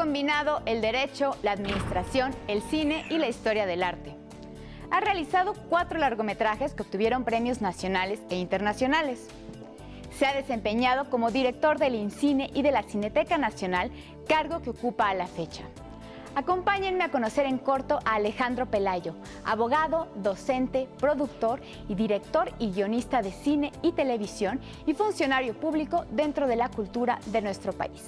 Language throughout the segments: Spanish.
combinado el derecho, la administración, el cine y la historia del arte. Ha realizado 4 largometrajes que obtuvieron premios nacionales e internacionales. Se ha desempeñado como director del INCINE y de la Cineteca Nacional, cargo que ocupa a la fecha. Acompáñenme a conocer en corto a Alejandro Pelayo, abogado, docente, productor y director y guionista de cine y televisión y funcionario público dentro de la cultura de nuestro país.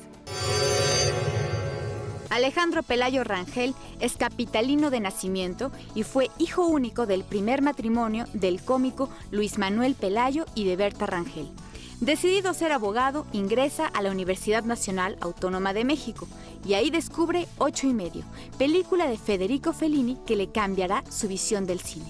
Alejandro Pelayo Rangel es capitalino de nacimiento y fue hijo único del primer matrimonio del cómico Luis Manuel Pelayo y de Berta Rangel. Decidido ser abogado, ingresa a la Universidad Nacional Autónoma de México y ahí descubre 8 y medio, película de Federico Fellini que le cambiará su visión del cine.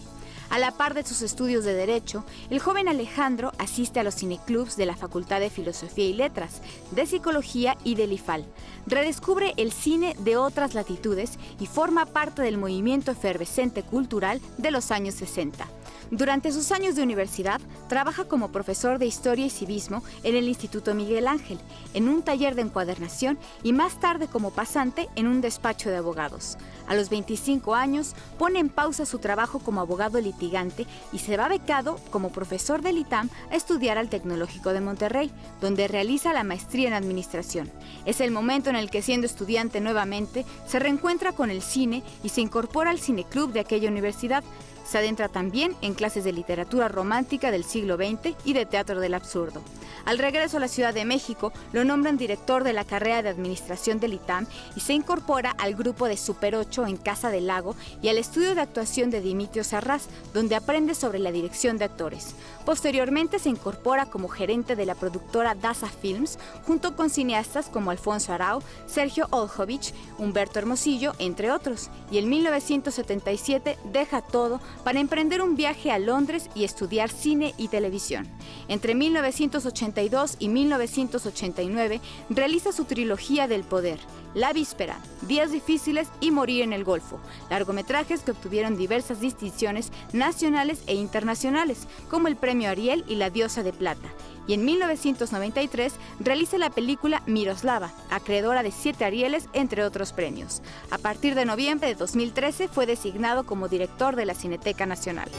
A la par de sus estudios de Derecho, el joven Alejandro asiste a los cineclubs de la Facultad de Filosofía y Letras, de Psicología y del IFAL. Redescubre el cine de otras latitudes y forma parte del movimiento efervescente cultural de los años 60. Durante sus años de universidad, trabaja como profesor de Historia y Civismo en el Instituto Miguel Ángel, en un taller de encuadernación y más tarde como pasante en un despacho de abogados. A los 25 años, pone en pausa su trabajo como abogado litigante y se va becado como profesor del ITAM a estudiar al Tecnológico de Monterrey, donde realiza la maestría en Administración. Es el momento en el que, siendo estudiante nuevamente, se reencuentra con el cine y se incorpora al cineclub de aquella universidad. Se adentra también en clases de literatura romántica del siglo XX y de teatro del absurdo. Al regreso a la Ciudad de México, lo nombran director de la carrera de Administración del ITAM y se incorpora al grupo de Super 8 en Casa del Lago y al estudio de actuación de Dimitrio Sarraz, donde aprende sobre la dirección de actores. Posteriormente se incorpora como gerente de la productora Daza Films, junto con cineastas como Alfonso Arau, Sergio Oljovich, Humberto Hermosillo, entre otros. Y en 1977 deja todo para emprender un viaje a Londres y estudiar cine y televisión. Entre 1982 y 1989 realiza su trilogía del poder, La Víspera, Días Difíciles y Morir en el Golfo, largometrajes que obtuvieron diversas distinciones nacionales e internacionales, como el Premio Ariel y la Diosa de Plata. Y en 1993 realiza la película Miroslava, acreedora de 7 Arieles, entre otros premios. A partir de noviembre de 2013 fue designado como director de la Cineteca Nacional.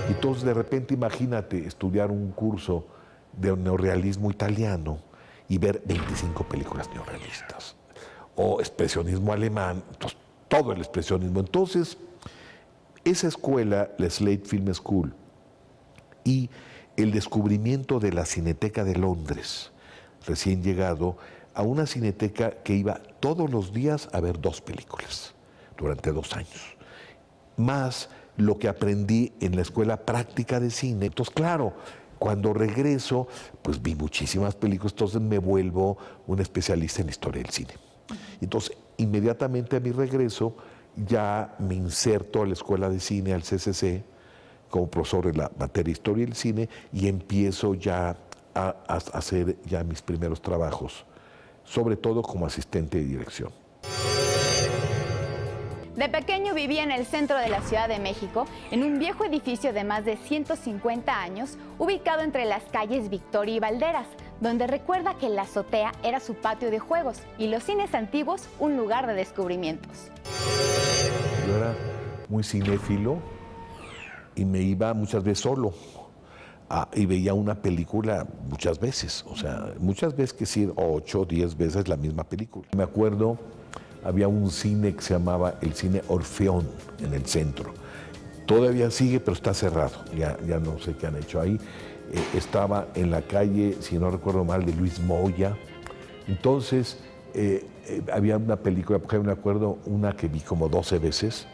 Entonces, de repente, imagínate estudiar un curso de neorrealismo italiano y ver 25 películas neorrealistas, o expresionismo alemán, entonces, todo el expresionismo. Entonces, esa escuela, la Slade Film School, y el descubrimiento de la Cineteca de Londres, recién llegado, a una cineteca que iba todos los días a ver 2 películas durante 2 años, más lo que aprendí en la escuela práctica de cine. Entonces, claro, cuando regreso, pues vi muchísimas películas, entonces me vuelvo un especialista en historia del cine. Entonces, inmediatamente a mi regreso, ya me inserto a la escuela de cine, al CCC, como profesor en la materia Historia del Cine, y empiezo ya a hacer ya mis primeros trabajos, sobre todo como asistente de dirección. De pequeño vivía en el centro de la Ciudad de México, en un viejo edificio de más de 150 años, ubicado entre las calles Victoria y Valderas, donde recuerda que la azotea era su patio de juegos y los cines antiguos un lugar de descubrimientos. Yo era muy cinéfilo y me iba muchas veces solo y veía una película muchas veces, o sea, muchas veces que sí, 8 o 10 veces la misma película. Me acuerdo, había un cine que se llamaba el Cine Orfeón en el centro. Todavía sigue, pero está cerrado, ya no sé qué han hecho ahí. Estaba en la calle, si no recuerdo mal, de Luis Moya. Entonces, había una película, por ejemplo, me acuerdo una que vi como 12 veces,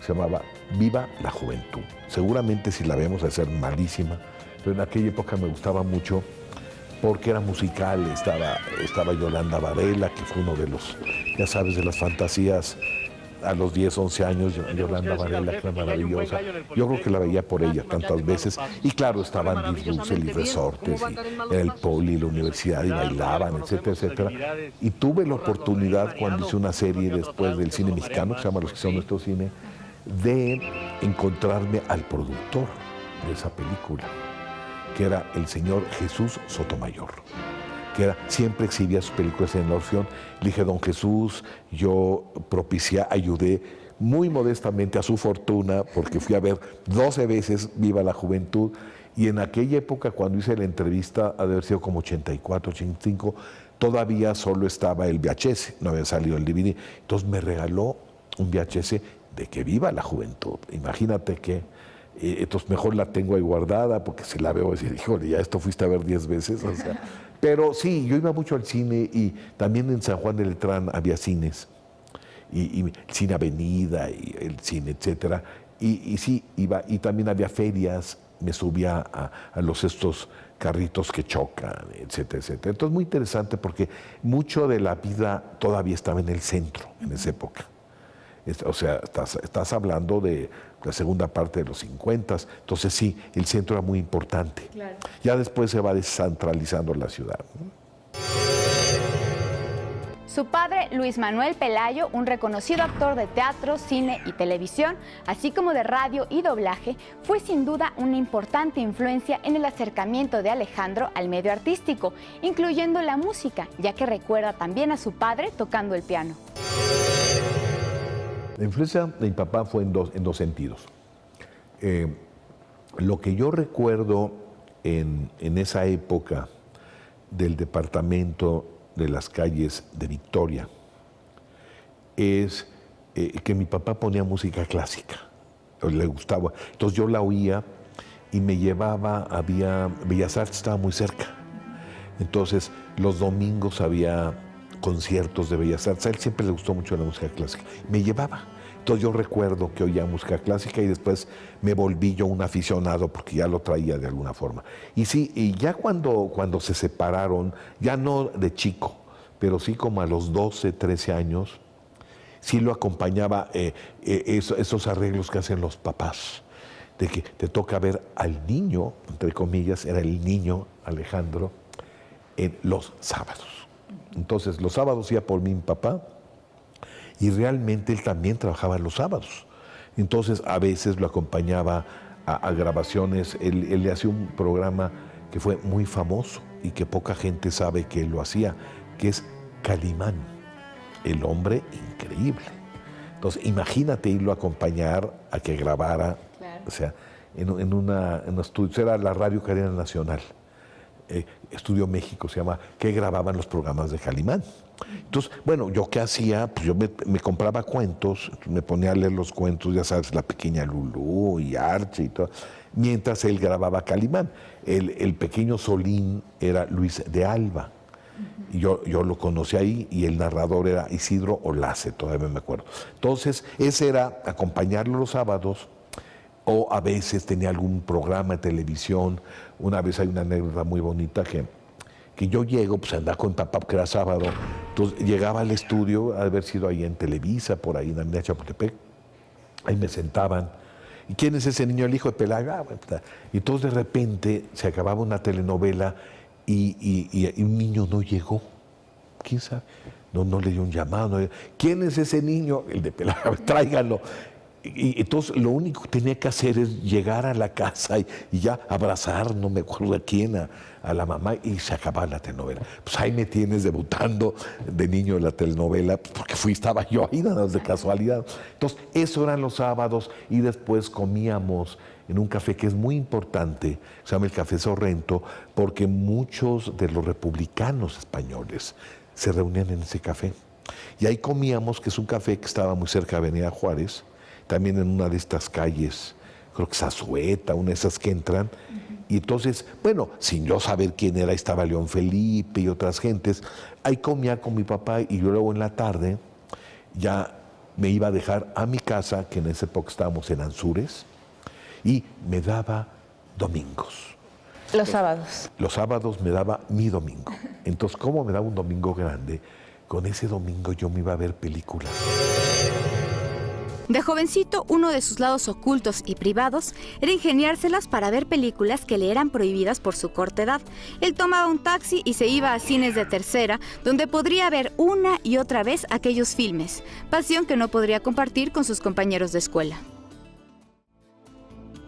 se llamaba Viva la Juventud. Seguramente si la vemos a ser malísima, pero en aquella época me gustaba mucho porque era musical, estaba Yolanda Varela, que fue uno de los, ya sabes, de las fantasías a los 10, 11 años, Yolanda Varela, que era maravillosa. Yo creo que la veía por ella tantas veces. Y claro, estaban Disrussel y Resortes, y el Poli, la universidad, y bailaban, etcétera, etcétera. Y tuve la oportunidad, cuando hice una serie después del cine mexicano, que se llama Los que son nuestro cine, de encontrarme al productor de esa película, que era el señor Jesús Sotomayor. que era, siempre exhibía sus películas en el Orfeón. Le dije, don Jesús, yo ayudé muy modestamente a su fortuna, porque fui a ver 12 veces Viva la Juventud, y en aquella época, cuando hice la entrevista, ha de haber sido como 84, 85, todavía solo estaba el VHS, no había salido el DVD. Entonces me regaló un VHS de que viva la juventud. Imagínate que, entonces mejor la tengo ahí guardada, porque si la veo y decir, híjole, ya esto fuiste a ver 10 veces. O sea. Pero sí, yo iba mucho al cine, y también en San Juan de Letrán había cines, y Cine Avenida, y el cine, etcétera. Y sí, iba, y también había ferias, me subía a estos carritos que chocan, etcétera, etcétera. Entonces, muy interesante, porque mucho de la vida todavía estaba en el centro en esa época. O sea, estás hablando de la segunda parte de los 50, entonces sí, el centro era muy importante. Claro. Ya después se va descentralizando la ciudad, ¿no? Su padre, Luis Manuel Pelayo, un reconocido actor de teatro, cine y televisión, así como de radio y doblaje, fue sin duda una importante influencia en el acercamiento de Alejandro al medio artístico, incluyendo la música, ya que recuerda también a su padre tocando el piano. La influencia de mi papá fue en dos sentidos. Lo que yo recuerdo en esa época del departamento de las calles de Victoria es que mi papá ponía música clásica, le gustaba. Entonces yo la oía y me llevaba, Bellas Artes estaba muy cerca. Entonces los domingos había conciertos de Bellas Artes. A él siempre le gustó mucho la música clásica. Me llevaba. Entonces yo recuerdo que oía música clásica y después me volví yo un aficionado porque ya lo traía de alguna forma. Y sí, y ya cuando se separaron, ya no de chico, pero sí como a los 12, 13 años, sí lo acompañaba esos arreglos que hacen los papás, de que te toca ver al niño, entre comillas, era el niño Alejandro, en los sábados. Entonces los sábados iba por mí mi papá, y realmente él también trabajaba los sábados. Entonces a veces lo acompañaba a grabaciones. Él le hacía un programa que fue muy famoso y que poca gente sabe que él lo hacía, que es Calimán, el hombre increíble. Entonces imagínate irlo a acompañar a que grabara, claro. O sea, en un estudio, era la Radio Cadena Nacional, Estudio México se llama, que grababan los programas de Calimán. Entonces, bueno, ¿yo qué hacía? Pues yo me compraba cuentos, me ponía a leer los cuentos, ya sabes, La Pequeña Lulú y Archie y todo, mientras él grababa Calimán. El pequeño Solín era Luis de Alba, y yo lo conocí ahí, y el narrador era Isidro Olace, todavía me acuerdo. Entonces, ese era acompañarlo los sábados, o a veces tenía algún programa de televisión. Una vez hay una anécdota muy bonita que yo llego, pues andaba con papá porque era sábado, entonces llegaba al estudio, a haber sido ahí en Televisa, por ahí en la Avenida Chapultepec, ahí me sentaban, ¿y quién es ese niño? El hijo de Pelayo. Y entonces de repente se acababa una telenovela y un niño no llegó, ¿quién sabe? No le dio un llamado, ¿quién es ese niño? El de Pelayo, tráiganlo. Y entonces lo único que tenía que hacer es llegar a la casa y ya abrazar, no me acuerdo a quién, a la mamá, y se acababa la telenovela. Pues ahí me tienes debutando de niño en la telenovela, porque estaba yo ahí nada más de casualidad. Entonces, eso eran los sábados, y después comíamos en un café que es muy importante, se llama el Café Sorrento, porque muchos de los republicanos españoles se reunían en ese café. Y ahí comíamos, que es un café que estaba muy cerca de Avenida Juárez, también en una de estas calles, creo que Zazueta, una de esas que entran. Y entonces, bueno, sin yo saber quién era, estaba León Felipe y otras gentes. Ahí comía con mi papá, y yo luego en la tarde ya me iba a dejar a mi casa, que en esa época estábamos en Anzures, y me daba domingos. Los sábados. Los sábados me daba mi domingo. Entonces, ¿cómo me daba un domingo grande? Con ese domingo yo me iba a ver películas. De jovencito, uno de sus lados ocultos y privados era ingeniárselas para ver películas que le eran prohibidas por su corta edad. Él tomaba un taxi y se iba a cines de tercera, donde podría ver una y otra vez aquellos filmes, pasión que no podría compartir con sus compañeros de escuela.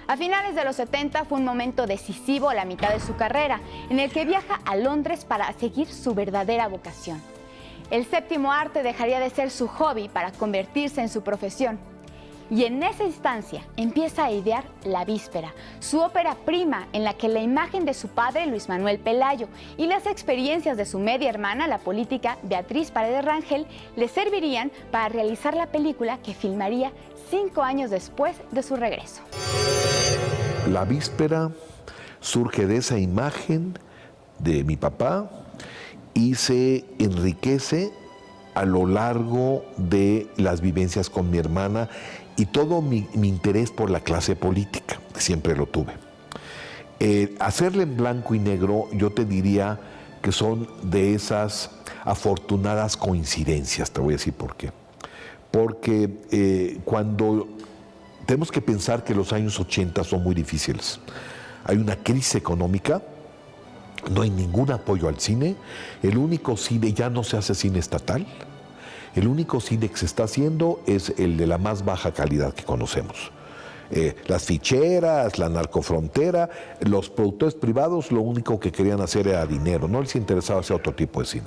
A finales de los 70 fue un momento decisivo a la mitad de su carrera, en el que viaja a Londres para seguir su verdadera vocación. El séptimo arte dejaría de ser su hobby para convertirse en su profesión. Y en esa instancia empieza a idear La Víspera, su ópera prima, en la que la imagen de su padre, Luis Manuel Pelayo, y las experiencias de su media hermana, la política Beatriz Paredes Rangel, le servirían para realizar la película que filmaría 5 años después de su regreso. La Víspera surge de esa imagen de mi papá y se enriquece a lo largo de las vivencias con mi hermana y todo mi interés por la clase política, que siempre lo tuve. Hacerle en blanco y negro, yo te diría que son de esas afortunadas coincidencias, te voy a decir por qué. Porque cuando tenemos que pensar que los años 80 son muy difíciles, hay una crisis económica, no hay ningún apoyo al cine, el único cine, ya no se hace cine estatal, el único cine que se está haciendo es el de la más baja calidad que conocemos. Las ficheras, la narcofrontera, los productores privados lo único que querían hacer era dinero, no les interesaba hacer otro tipo de cine.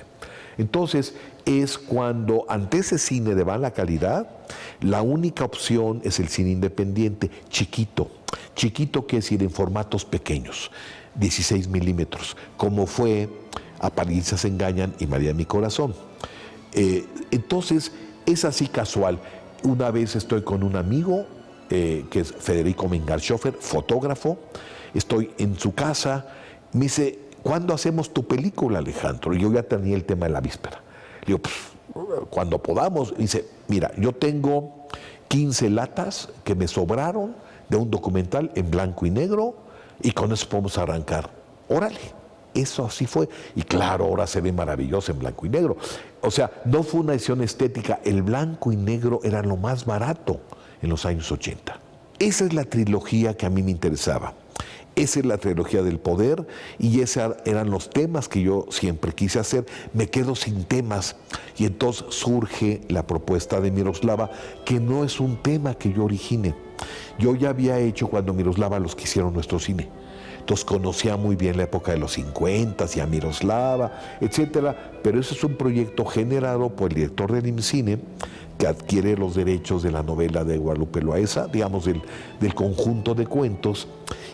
Entonces es cuando ante ese cine de mala calidad, la única opción es el cine independiente, chiquito. Chiquito quiere decir en formatos pequeños, 16 milímetros, como fue Apariencias Engañan y María de mi Corazón. Entonces es así casual. Una vez estoy con un amigo, que es Federico Mengarschoffer, fotógrafo, estoy en su casa, me dice, ¿cuándo hacemos tu película, Alejandro? Y yo ya tenía el tema de La Víspera. Le digo, pues, cuando podamos. Y dice, mira, yo tengo 15 latas que me sobraron de un documental en blanco y negro y con eso podemos arrancar. Órale, eso así fue. Y claro, ahora se ve maravilloso en blanco y negro. O sea, no fue una decisión estética, el blanco y negro era lo más barato en los años 80. Esa es la trilogía que a mí me interesaba. Esa es la trilogía del poder y esos eran los temas que yo siempre quise hacer. Me quedo sin temas y entonces surge la propuesta de Miroslava, que no es un tema que yo origine. Yo ya había hecho cuando Miroslava los que hicieron nuestro cine. Entonces conocía muy bien la época de los 50 y a Miroslava, etcétera. Pero ese es un proyecto generado por el director del IMCINE, que adquiere los derechos de la novela de Guadalupe Loaesa, digamos del conjunto de cuentos,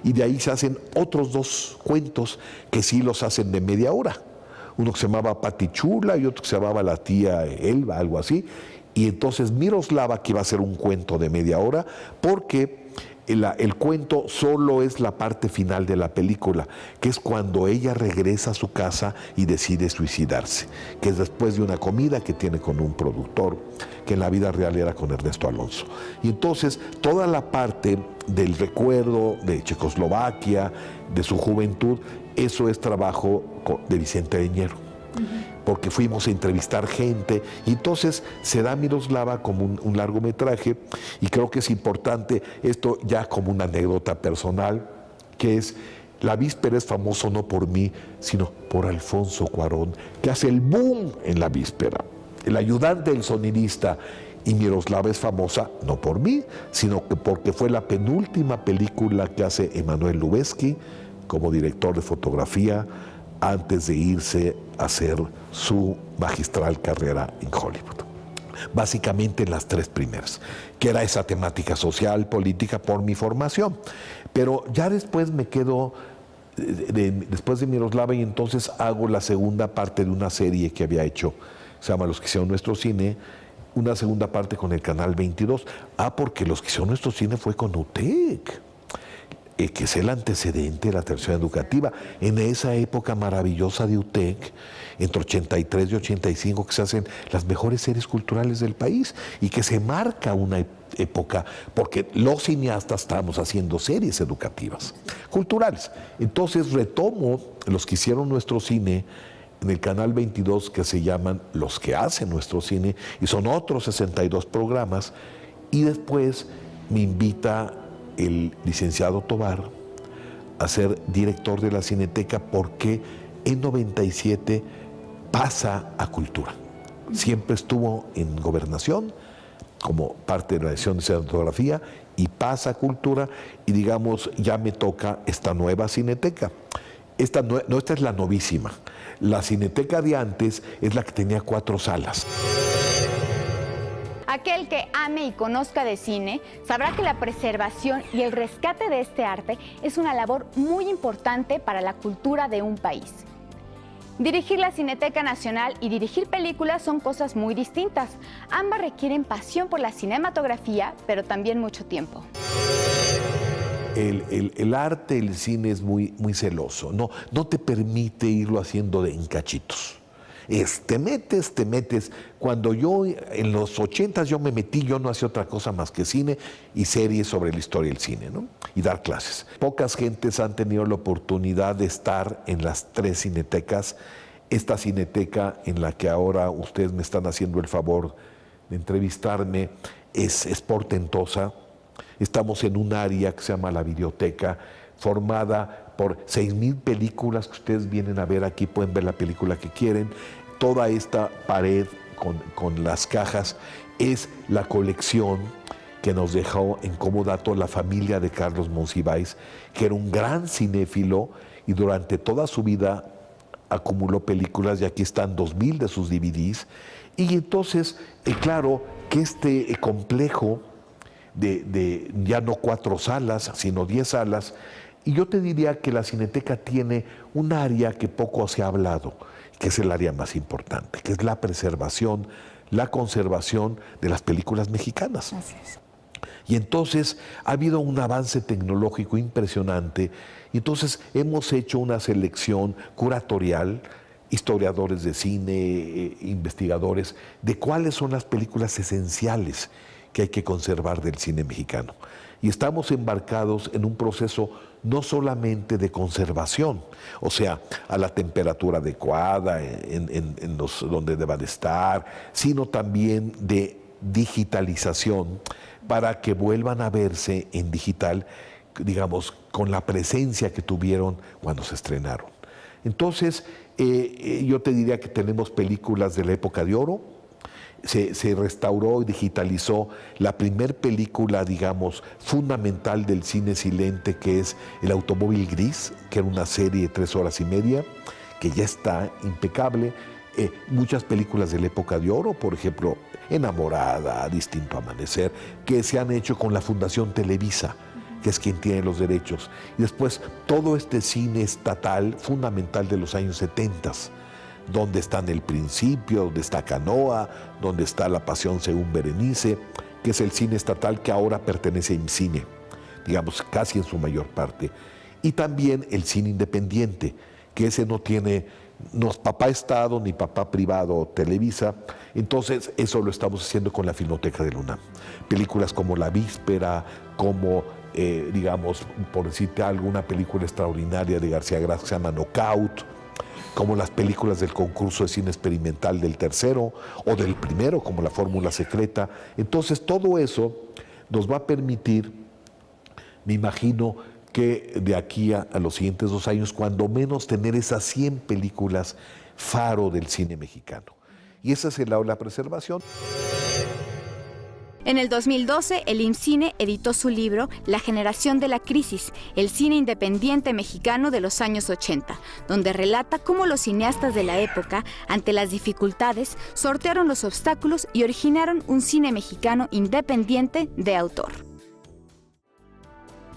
y de ahí se hacen otros 2 cuentos que sí los hacen de media hora. Uno que se llamaba Patichula y otro que se llamaba La tía Elba, algo así. Y entonces Miroslava, que iba a ser un cuento de media hora, porque el cuento solo es la parte final de la película, que es cuando ella regresa a su casa y decide suicidarse, que es después de una comida que tiene con un productor, que en la vida real era con Ernesto Alonso. Y entonces toda la parte del recuerdo de Checoslovaquia, de su juventud, eso es trabajo de Vicente Leñero. Porque fuimos a entrevistar gente y entonces se da Miroslava como un largometraje, y creo que es importante esto ya como una anécdota personal, que es La Víspera es famoso no por mí, sino por Alfonso Cuarón, que hace el boom en La Víspera, el ayudante del sonidista. Y Miroslava es famosa no por mí, sino que porque fue la penúltima película que hace Emanuel Lubezki como director de fotografía antes de irse a hacer su magistral carrera en Hollywood. Básicamente en las 3 primeras, que era esa temática social, política, por mi formación. Pero ya después me quedo, después de Miroslava, y entonces hago la segunda parte de una serie que había hecho, se llama Los que hicieron nuestro cine, una segunda parte con el Canal 22. Porque Los que hicieron nuestro cine fue con UTEC, que es el antecedente de la tercera educativa. En esa época maravillosa de UTEC, entre 83 y 85, que se hacen las mejores series culturales del país y que se marca una época, porque los cineastas estábamos haciendo series educativas, culturales. Entonces retomo Los que hicieron nuestro cine en el Canal 22, que se llaman Los que hacen nuestro cine, y son otros 62 programas, y después me invita el licenciado Tovar a ser director de la Cineteca, porque en 97 pasa a Cultura. Siempre estuvo en Gobernación como parte de la dirección de cinematografía y pasa a Cultura y digamos, ya me toca esta nueva cineteca. Esta es la novísima. La cineteca de antes es la que tenía 4 salas. Aquel que ame y conozca de cine sabrá que la preservación y el rescate de este arte es una labor muy importante para la cultura de un país. Dirigir la Cineteca Nacional y dirigir películas son cosas muy distintas. Ambas requieren pasión por la cinematografía, pero también mucho tiempo. El arte, el cine es muy celoso, no te permite irlo haciendo en cachitos. Te metes. Cuando yo, en los 80s, yo me metí, yo no hacía otra cosa más que cine y series sobre la historia del cine, ¿no? Y dar clases. Pocas gentes han tenido la oportunidad de estar en las 3 cinetecas. Esta cineteca en la que ahora ustedes me están haciendo el favor de entrevistarme es portentosa. Estamos en un área que se llama la videoteca, formada por 6,000 películas que ustedes vienen a ver aquí, pueden ver la película que quieren. Toda esta pared con las cajas es la colección que nos dejó en comodato la familia de Carlos Monsiváis, que era un gran cinéfilo y durante toda su vida acumuló películas, y aquí están 2,000 de sus DVDs. Y entonces, claro, que este complejo de ya no 4 salas, sino 10 salas, y yo te diría que la Cineteca tiene un área que poco se ha hablado, que es el área más importante, que es la preservación, la conservación de las películas mexicanas. Así es. Y entonces ha habido un avance tecnológico impresionante, y entonces hemos hecho una selección curatorial, historiadores de cine, investigadores, de cuáles son las películas esenciales que hay que conservar del cine mexicano. Y estamos embarcados en un proceso no solamente de conservación, o sea, a la temperatura adecuada, donde deban estar, sino también de digitalización para que vuelvan a verse en digital, digamos, con la presencia que tuvieron cuando se estrenaron. Entonces, yo te diría que tenemos películas de la época de oro. Se restauró y digitalizó la primer película, digamos, fundamental del cine silente, que es El automóvil gris, que era una serie de 3 horas y media, que ya está impecable. Muchas películas de la época de oro, por ejemplo, Enamorada, Distinto Amanecer, que se han hecho con la Fundación Televisa, que es quien tiene los derechos. Y después todo este cine estatal fundamental de los años 70, donde está En el principio, donde está Canoa, donde está La pasión según Berenice, que es el cine estatal que ahora pertenece a IMCINE, digamos, casi en su mayor parte. Y también el cine independiente, que ese no tiene papá Estado ni papá privado Televisa. Entonces eso lo estamos haciendo con la Filmoteca de la UNAM. Películas como La víspera, como digamos, por decirte algo, una película extraordinaria de García Gras que se llama Knockout, como las películas del concurso de cine experimental del tercero o del primero, como La fórmula secreta. Entonces todo eso nos va a permitir, me imagino, que de aquí a los siguientes 2 años, cuando menos, tener esas 100 películas faro del cine mexicano. Y esa es la preservación. En el 2012, el IMCINE editó su libro La generación de la crisis, el cine independiente mexicano de los años 80, donde relata cómo los cineastas de la época, ante las dificultades, sortearon los obstáculos y originaron un cine mexicano independiente de autor.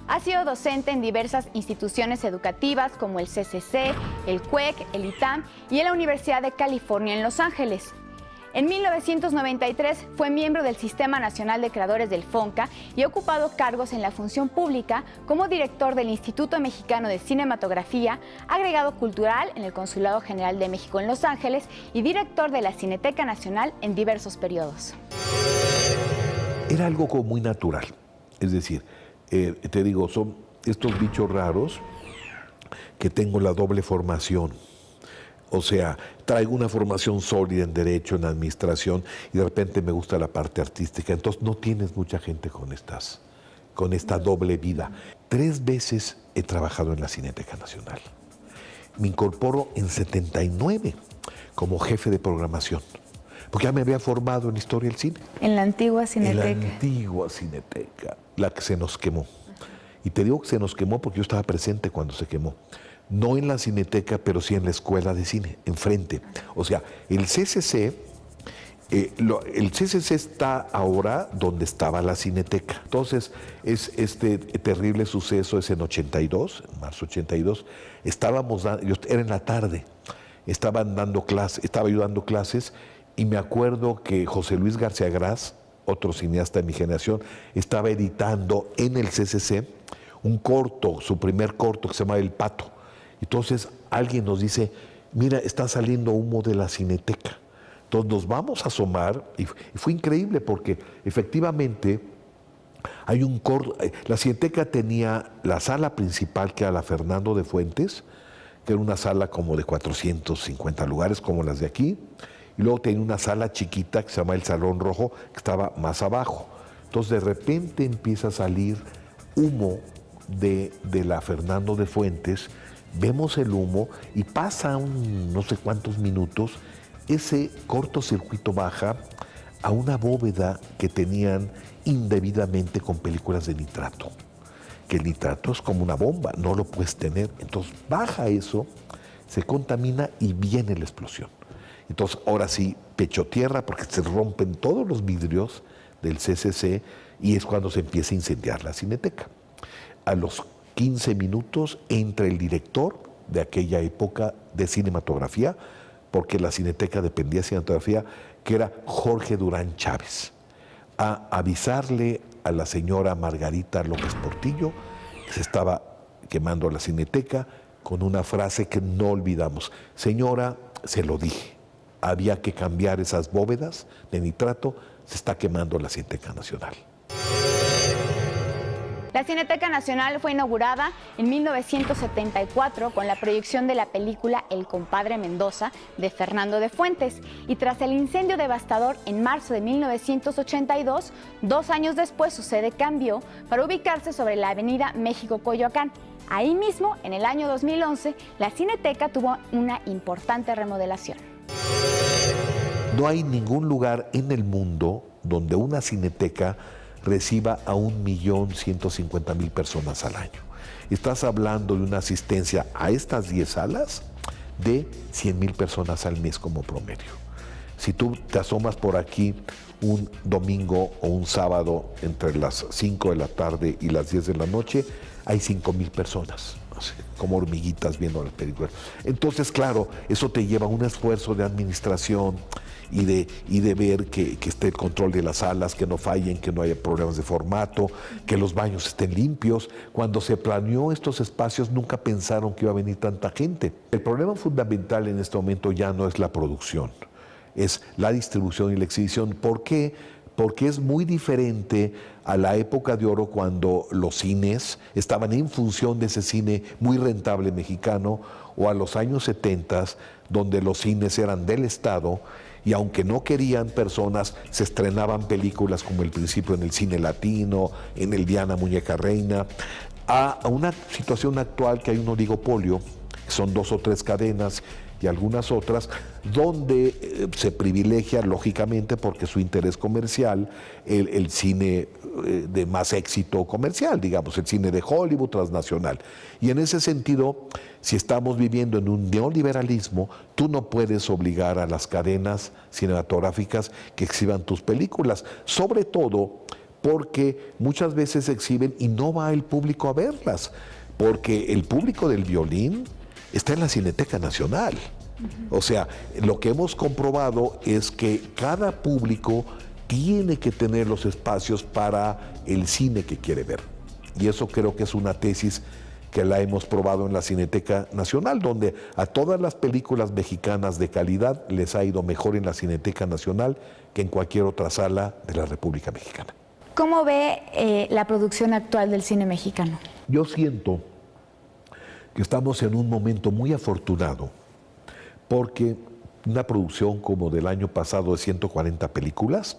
Ha sido docente en diversas instituciones educativas como el CCC, el CUEC, el ITAM y en la Universidad de California en Los Ángeles. En 1993 fue miembro del Sistema Nacional de Creadores del FONCA y ha ocupado cargos en la función pública como director del Instituto Mexicano de Cinematografía, agregado cultural en el Consulado General de México en Los Ángeles y director de la Cineteca Nacional en diversos periodos. Era algo como muy natural, es decir, te digo, son estos bichos raros que tengo la doble formación. O sea, traigo una formación sólida en Derecho, en Administración, y de repente me gusta la parte artística. Entonces no tienes mucha gente con esta doble vida. 3 veces he trabajado en la Cineteca Nacional. Me incorporo en 79 como jefe de programación. porque ya me había formado en historia del cine. En la antigua Cineteca. En la antigua Cineteca, la que se nos quemó. Y te digo que se nos quemó porque yo estaba presente cuando se quemó. No en la Cineteca, pero sí en la Escuela de Cine, enfrente. O sea, el CCC está ahora donde estaba la Cineteca. Entonces, este terrible suceso es en 82, en marzo 82. Era en la tarde, estaba yo dando clases, y me acuerdo que José Luis García Gras, otro cineasta de mi generación, estaba editando en el CCC un corto, su primer corto, que se llama El Pato. Entonces alguien nos dice, mira, está saliendo humo de la Cineteca. Entonces nos vamos a asomar, y fue increíble porque efectivamente hay un corto. La Cineteca tenía la sala principal, que era la Fernando de Fuentes, que era una sala como de 450 lugares, como las de aquí, y luego tenía una sala chiquita que se llama el Salón Rojo, que estaba más abajo. Entonces de repente empieza a salir humo de la Fernando de Fuentes, vemos el humo y pasa no sé cuántos minutos, ese cortocircuito baja a una bóveda que tenían indebidamente con películas de nitrato, que el nitrato es como una bomba, no lo puedes tener. Entonces baja eso, se contamina y viene la explosión. Entonces ahora sí, pecho tierra, porque se rompen todos los vidrios del CCC y es cuando se empieza a incendiar la Cineteca. A los 15 minutos entra el director de aquella época de cinematografía, porque la Cineteca dependía de cinematografía, que era Jorge Durán Chávez, a avisarle a la señora Margarita López Portillo que se estaba quemando la Cineteca, con una frase que no olvidamos: señora, se lo dije, había que cambiar esas bóvedas de nitrato, se está quemando la Cineteca Nacional. La Cineteca Nacional fue inaugurada en 1974 con la proyección de la película El compadre Mendoza de Fernando de Fuentes, y tras el incendio devastador en marzo de 1982, 2 años después su sede cambió para ubicarse sobre la avenida México-Coyoacán. Ahí mismo, en el año 2011, la Cineteca tuvo una importante remodelación. No hay ningún lugar en el mundo donde una cineteca reciba a 1.150.000 personas al año. Estás hablando de una asistencia a estas 10 salas de 100.000 personas al mes como promedio. Si tú te asomas por aquí un domingo o un sábado entre las 5 de la tarde y las 10 de la noche, hay 5.000 personas, como hormiguitas viendo las películas. Entonces, claro, eso te lleva a un esfuerzo de administración y de ver que esté el control de las salas, que no fallen, que no haya problemas de formato, que los baños estén limpios. Cuando se planeó estos espacios, nunca pensaron que iba a venir tanta gente. El problema fundamental en este momento ya no es la producción, es la distribución y la exhibición. ¿Por qué? Porque es muy diferente a la época de oro, cuando los cines estaban en función de ese cine muy rentable mexicano, o a los años 70, donde los cines eran del Estado, y aunque no querían personas, se estrenaban películas como El Principio en el cine latino, en el Diana Muñeca Reina, a una situación actual que hay un oligopolio, que son 2 o 3 cadenas y algunas otras, donde se privilegia, lógicamente, porque su interés comercial, el cine de más éxito comercial, digamos, el cine de Hollywood transnacional. Y en ese sentido, si estamos viviendo en un neoliberalismo, tú no puedes obligar a las cadenas cinematográficas que exhiban tus películas, sobre todo porque muchas veces se exhiben y no va el público a verlas, porque el público del violín está en la Cineteca Nacional. O sea, lo que hemos comprobado es que cada público tiene que tener los espacios para el cine que quiere ver. Y eso creo que es una tesis que la hemos probado en la Cineteca Nacional, donde a todas las películas mexicanas de calidad les ha ido mejor en la Cineteca Nacional que en cualquier otra sala de la República Mexicana. ¿Cómo ve la producción actual del cine mexicano? Yo siento que estamos en un momento muy afortunado, porque una producción como del año pasado de 140 películas,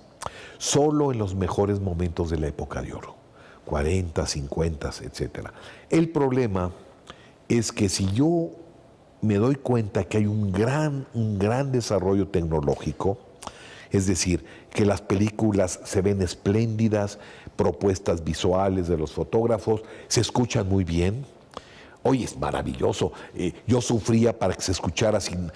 solo en los mejores momentos de la época de oro, 40, 50, etc. El problema es que si yo me doy cuenta que hay un gran desarrollo tecnológico, Es decir, que las películas se ven espléndidas, propuestas visuales de los fotógrafos, se escuchan muy bien. Oye, es maravilloso. Yo sufría para que se escuchara sin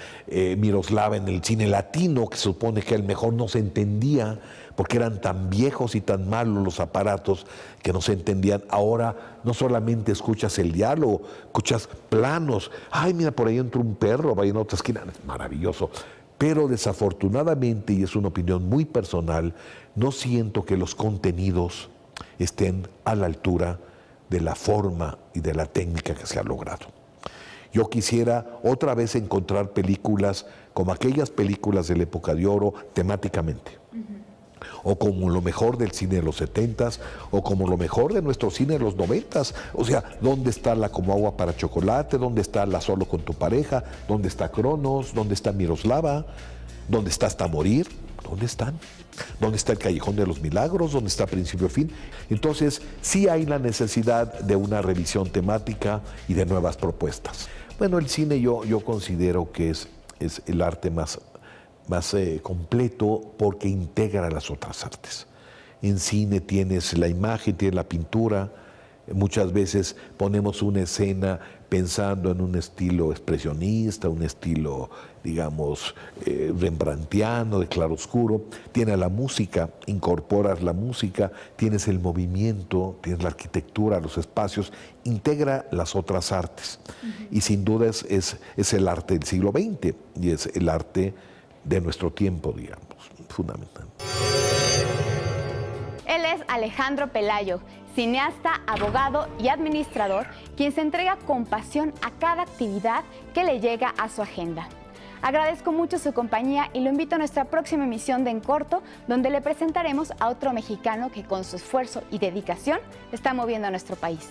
Miroslava en el cine latino, que se supone que el mejor no se entendía, porque eran tan viejos y tan malos los aparatos que no se entendían. Ahora no solamente escuchas el diálogo, escuchas planos. Ay, mira, por ahí entró un perro, vaya en otra esquina. Es maravilloso. Pero desafortunadamente, y es una opinión muy personal, no siento que los contenidos estén a la altura de la forma y de la técnica que se ha logrado. Yo quisiera otra vez encontrar películas como aquellas películas de la época de oro temáticamente, o como lo mejor del cine de los 70s, o como lo mejor de nuestro cine de los 90s. O sea, ¿dónde está la Como agua para chocolate? ¿Dónde está la Solo con tu pareja? ¿Dónde está Cronos? ¿Dónde está Miroslava? ¿Dónde está Hasta morir? ¿Dónde están? ¿Dónde está El Callejón de los Milagros? ¿Dónde está Principio Fin? Entonces, sí hay la necesidad de una revisión temática y de nuevas propuestas. Bueno, el cine yo considero que es el arte más completo porque integra las otras artes. En cine tienes la imagen, tienes la pintura. Muchas veces ponemos una escena pensando en un estilo expresionista, un estilo, digamos, rembrandtiano, de claroscuro. Tienes la música, incorporas la música, tienes el movimiento, tienes la arquitectura, los espacios, integra las otras artes. Y sin duda es el arte del siglo XX y es el arte de nuestro tiempo, digamos, fundamental. Él es Alejandro Pelayo, cineasta, abogado y administrador, quien se entrega con pasión a cada actividad que le llega a su agenda. Agradezco mucho su compañía y lo invito a nuestra próxima emisión de En Corto, donde le presentaremos a otro mexicano que con su esfuerzo y dedicación está moviendo a nuestro país.